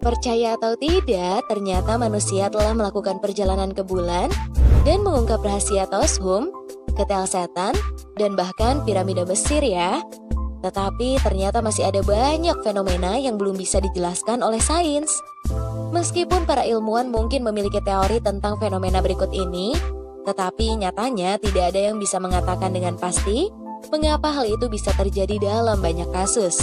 Percaya atau tidak, ternyata manusia telah melakukan perjalanan ke bulan dan mengungkap rahasia Toshum, ketel setan, dan bahkan piramida Mesir ya. Tetapi ternyata masih ada banyak fenomena yang belum bisa dijelaskan oleh sains. Meskipun para ilmuwan mungkin memiliki teori tentang fenomena berikut ini, tetapi nyatanya tidak ada yang bisa mengatakan dengan pasti mengapa hal itu bisa terjadi dalam banyak kasus.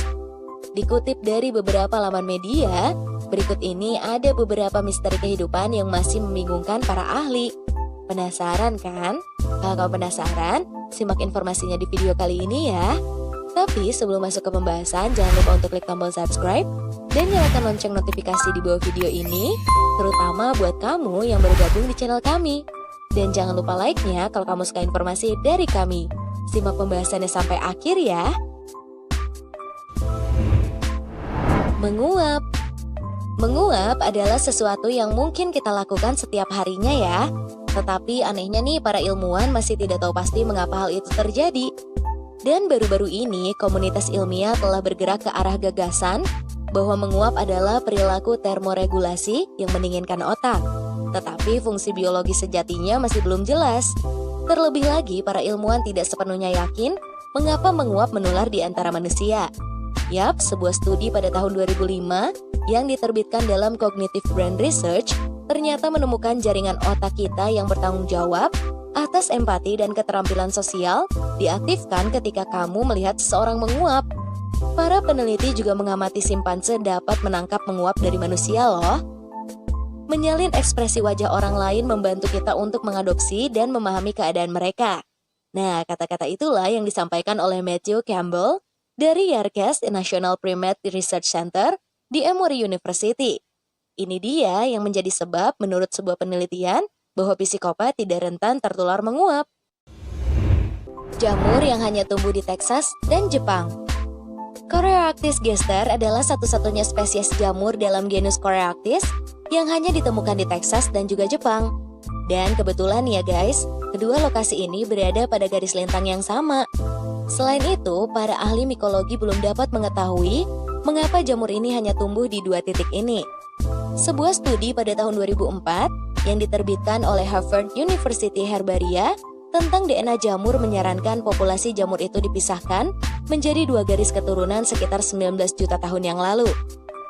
Dikutip dari beberapa laman media, berikut ini ada beberapa misteri kehidupan yang masih membingungkan para ahli. Penasaran kan? Kalau kamu penasaran, simak informasinya di video kali ini ya. Tapi sebelum masuk ke pembahasan, jangan lupa untuk klik tombol subscribe dan nyalakan lonceng notifikasi di bawah video ini, terutama buat kamu yang baru gabung di channel kami. Dan jangan lupa like-nya kalau kamu suka informasi dari kami. Simak pembahasannya sampai akhir ya. Menguap. Menguap adalah sesuatu yang mungkin kita lakukan setiap harinya ya. Tetapi anehnya nih, para ilmuwan masih tidak tahu pasti mengapa hal itu terjadi. Dan baru-baru ini, komunitas ilmiah telah bergerak ke arah gagasan bahwa menguap adalah perilaku termoregulasi yang mendinginkan otak. Tetapi fungsi biologi sejatinya masih belum jelas. Terlebih lagi, para ilmuwan tidak sepenuhnya yakin mengapa menguap menular di antara manusia. Yap, sebuah studi pada tahun 2005 yang diterbitkan dalam Cognitive Brain Research ternyata menemukan jaringan otak kita yang bertanggung jawab atas empati dan keterampilan sosial diaktifkan ketika kamu melihat seseorang menguap. Para peneliti juga mengamati simpanse dapat menangkap menguap dari manusia loh. Menyalin ekspresi wajah orang lain membantu kita untuk mengadopsi dan memahami keadaan mereka. Nah, kata-kata itulah yang disampaikan oleh Matthew Campbell dari Yarkes National Primate Research Center di Emory University. Ini dia yang menjadi sebab menurut sebuah penelitian bahwa psikopat tidak rentan tertular menguap. Jamur yang hanya tumbuh di Texas dan Jepang. Coreoctis gester adalah satu-satunya spesies jamur dalam genus Coreoctis yang hanya ditemukan di Texas dan juga Jepang. Dan kebetulan ya guys, kedua lokasi ini berada pada garis lintang yang sama. Selain itu, para ahli mikologi belum dapat mengetahui mengapa jamur ini hanya tumbuh di dua titik ini. Sebuah studi pada tahun 2004 yang diterbitkan oleh Harvard University Herbaria tentang DNA jamur menyarankan populasi jamur itu dipisahkan menjadi dua garis keturunan sekitar 19 juta tahun yang lalu.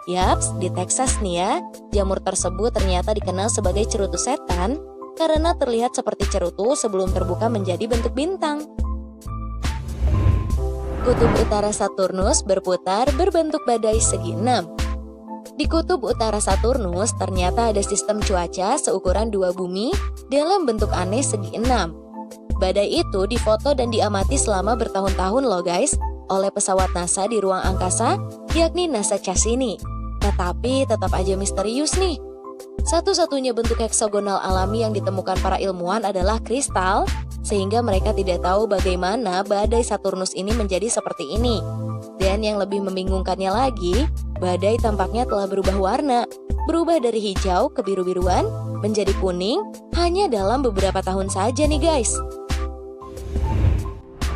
Yaps, di Texas nih ya, jamur tersebut ternyata dikenal sebagai cerutu setan karena terlihat seperti cerutu sebelum terbuka menjadi bentuk bintang. Kutub utara Saturnus berputar berbentuk badai segi 6. Di kutub utara Saturnus ternyata ada sistem cuaca seukuran dua bumi dalam bentuk aneh segi 6. Badai itu difoto dan diamati selama bertahun-tahun loh guys oleh pesawat NASA di ruang angkasa, yakni NASA Cassini. Tetapi tetap aja misterius nih. Satu-satunya bentuk heksagonal alami yang ditemukan para ilmuwan adalah kristal, sehingga mereka tidak tahu bagaimana badai Saturnus ini menjadi seperti ini. Dan yang lebih membingungkannya lagi, badai tampaknya telah berubah warna, berubah dari hijau ke biru-biruan menjadi kuning hanya dalam beberapa tahun saja nih guys.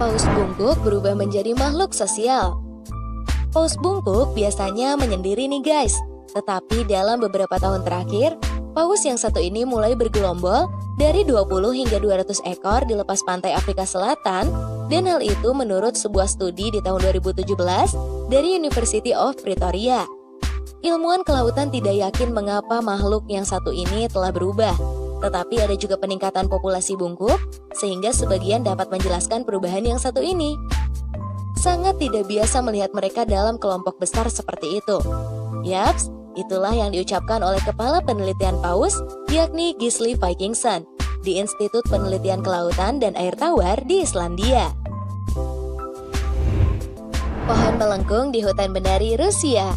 Paus bungkuk berubah menjadi makhluk sosial. Paus bungkuk biasanya menyendiri nih guys, tetapi dalam beberapa tahun terakhir, paus yang satu ini mulai bergelombol dari 20 hingga 200 ekor di lepas pantai Afrika Selatan, dan hal itu menurut sebuah studi di tahun 2017 dari University of Pretoria. Ilmuwan kelautan tidak yakin mengapa makhluk yang satu ini telah berubah, tetapi ada juga peningkatan populasi bungkuk, sehingga sebagian dapat menjelaskan perubahan yang satu ini. Sangat tidak biasa melihat mereka dalam kelompok besar seperti itu. Yaps, itulah yang diucapkan oleh Kepala Penelitian Paus, yakni Gisli Vikingson, di Institut Penelitian Kelautan dan Air Tawar di Islandia. Pohon melengkung di hutan menari Rusia.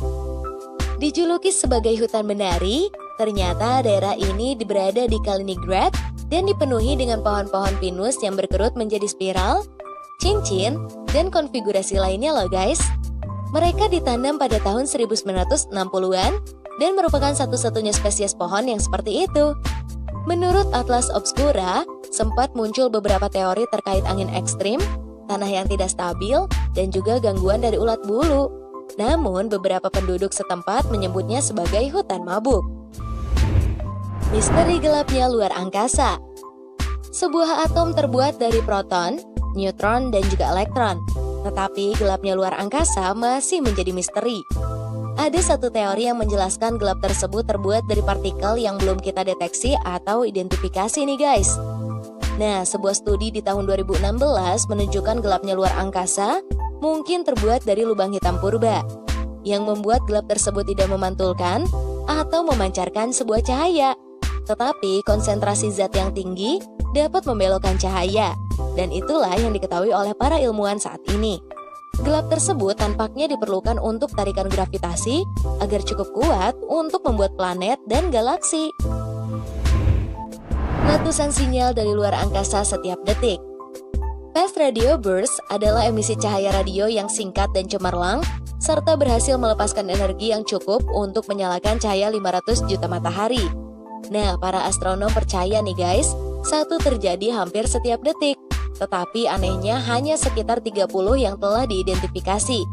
Dijuluki sebagai hutan menari, ternyata daerah ini berada di Kaliningrad dan dipenuhi dengan pohon-pohon pinus yang berkerut menjadi spiral, cincin, dan konfigurasi lainnya loh guys. Mereka ditanam pada tahun 1960-an dan merupakan satu-satunya spesies pohon yang seperti itu. Menurut Atlas Obscura, sempat muncul beberapa teori terkait angin ekstrim, tanah yang tidak stabil, dan juga gangguan dari ulat bulu. Namun, beberapa penduduk setempat menyebutnya sebagai hutan mabuk. Misteri gelapnya luar angkasa. Sebuah atom terbuat dari proton, neutron, dan juga elektron. Tetapi gelapnya luar angkasa masih menjadi misteri. Ada satu teori yang menjelaskan gelap tersebut terbuat dari partikel yang belum kita deteksi atau identifikasi nih guys. Nah, sebuah studi di tahun 2016 menunjukkan gelapnya luar angkasa mungkin terbuat dari lubang hitam purba, yang membuat gelap tersebut tidak memantulkan atau memancarkan sebuah cahaya. Tetapi konsentrasi zat yang tinggi dapat membelokkan cahaya, dan itulah yang diketahui oleh para ilmuwan saat ini. Gelap tersebut tampaknya diperlukan untuk tarikan gravitasi agar cukup kuat untuk membuat planet dan galaksi. Letusan sinyal dari luar angkasa setiap detik. Fast radio burst adalah emisi cahaya radio yang singkat dan cemerlang, serta berhasil melepaskan energi yang cukup untuk menyalakan cahaya 500 juta matahari. Nah, para astronom percaya nih guys, satu terjadi hampir setiap detik. Tetapi anehnya hanya sekitar 30 yang telah diidentifikasi.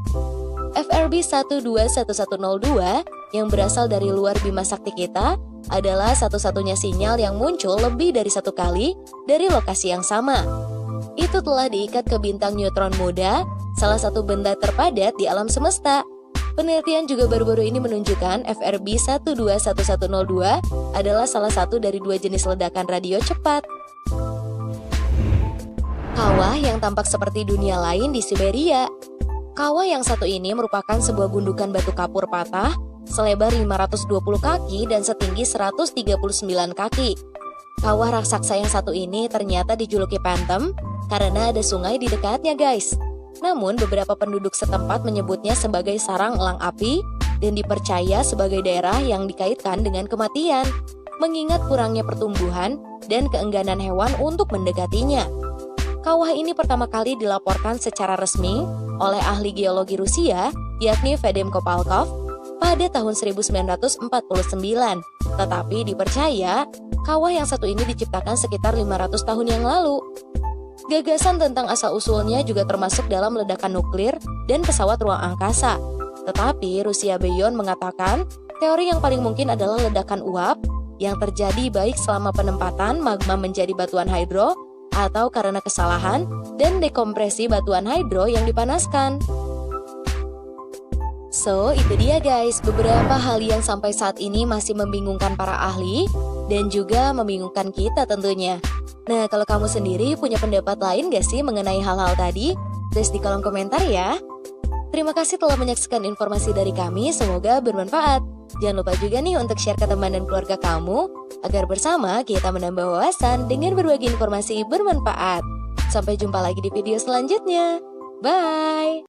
FRB 121102 yang berasal dari luar bima sakti kita adalah satu-satunya sinyal yang muncul lebih dari satu kali dari lokasi yang sama. Itu telah diikat ke bintang neutron muda, salah satu benda terpadat di alam semesta. Penelitian juga baru-baru ini menunjukkan FRB 121102 adalah salah satu dari dua jenis ledakan radio cepat. Kawah yang tampak seperti dunia lain di Siberia. Kawah yang satu ini merupakan sebuah gundukan batu kapur patah, selebar 520 kaki dan setinggi 139 kaki. Kawah raksasa yang satu ini ternyata dijuluki Phantom karena ada sungai di dekatnya guys. Namun beberapa penduduk setempat menyebutnya sebagai sarang elang api dan dipercaya sebagai daerah yang dikaitkan dengan kematian, mengingat kurangnya pertumbuhan dan keengganan hewan untuk mendekatinya. Kawah ini pertama kali dilaporkan secara resmi oleh ahli geologi Rusia, yakni Vadim Kopalkov, pada tahun 1949. Tetapi dipercaya, kawah yang satu ini diciptakan sekitar 500 tahun yang lalu. Gagasan tentang asal-usulnya juga termasuk dalam ledakan nuklir dan pesawat ruang angkasa. Tetapi Rusia Beyond mengatakan, teori yang paling mungkin adalah ledakan uap yang terjadi baik selama penempatan magma menjadi batuan hidro atau karena kesalahan dan dekompresi batuan hidro yang dipanaskan. So, itu dia guys, beberapa hal yang sampai saat ini masih membingungkan para ahli dan juga membingungkan kita tentunya. Nah, kalau kamu sendiri punya pendapat lain gak sih mengenai hal-hal tadi? Tulis di kolom komentar ya. Terima kasih telah menyaksikan informasi dari kami, semoga bermanfaat. Jangan lupa juga nih untuk share ke teman dan keluarga kamu, agar bersama kita menambah wawasan dengan berbagi informasi bermanfaat. Sampai jumpa lagi di video selanjutnya. Bye!